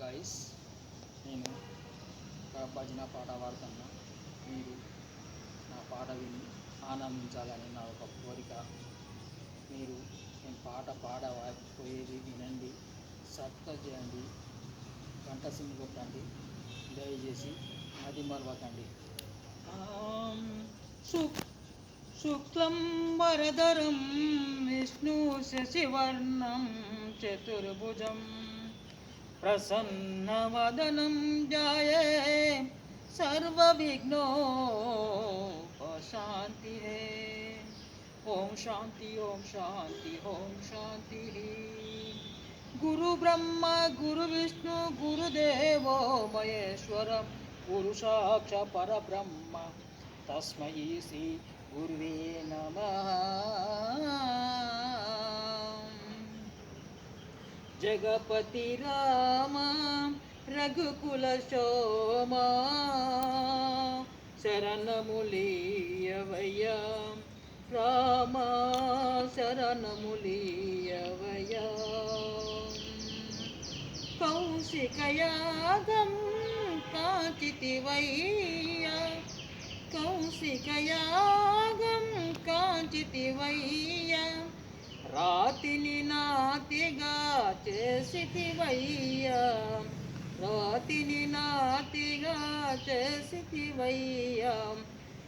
Guys, నేను ఒక భజన పాట పాడుతున్నా. మీరు నా పాట విని ఆనందించాలని నా ఒక కోరిక. మీరు నేను పాట పాడపోయేది వినండి, సబ్స్క్రైబ్ చేయండి, గంట సింగ్ కొట్టండి, దయచేసి అది మరవకండి. శుక్లం వరదరం విష్ణు శశివర్ణం చతుర్భుజం ప్రసన్నవదనం ధ్యాయే సర్వవిఘ్నోపశాంతి. ఓం శాంతి, ఓం శాంతి, ఓం శాంతి. గురు బ్రహ్మ గురు విష్ణు గురుదేవో మహేశ్వర గురు సాక్షాత్ పరబ్రహ్మ తస్మై శ్రీ గురువే నమః. జగపతి రామ రఘుకుల శోమ శరణములీయవయ్యా రామ, శరణములీయవయ్యా. కౌశికయాగం కాంచితివయ్యా, కౌశికయాగం కాంచితివయ్యా, రాతిని నాతిగా చేసితివయ్యా, రాతిని నాతిగా చేసితివయ్యా.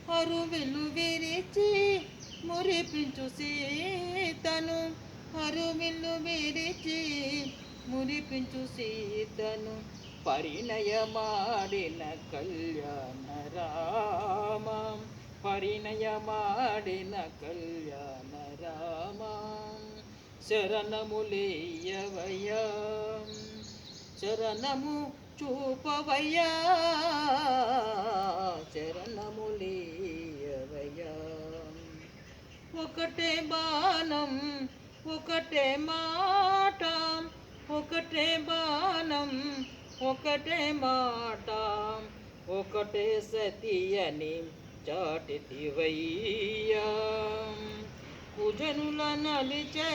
హరువిల్లు విరిచి మురిపించు సీతను, హరువిల్లు విరిచి మురిపించు సీతను, పరిణయమాడిన కళ్యాణ రామ, పరిణయమాడిన కళ్యాణ రామ. శరణములీయవయ్యా, శరణము చూపవయ్యా, శరణములీయవయ్యా. ఒకటే బాణం ఒకటే మాట, ఒకటే బాణం ఒకటే మాట, ఒకటే సతియని చాటితివయ్యా. కుజనుల నలిచే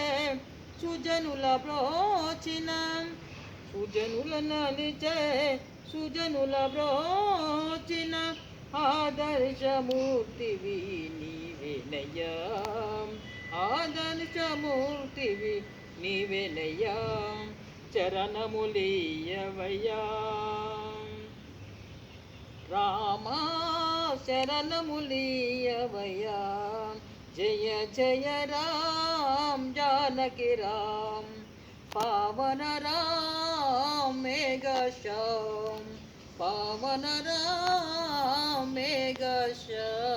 సుజనుల బ్రోచిన, సుజనుల నలిచే సుజనుల బ్రోచిన, ఆదర్శమూర్తివి నీవేనయ్యా, ఆదర్శమూర్తివి నీవేనయ్యా. చరణములీయవయ్యా రామా, శరణములీయవయ్యా. జయ జయ రామ్ జానకి రామ్, పావన రామ్ మేఘశ్యామ్, పావన రామ్ మేఘశ్యామ్.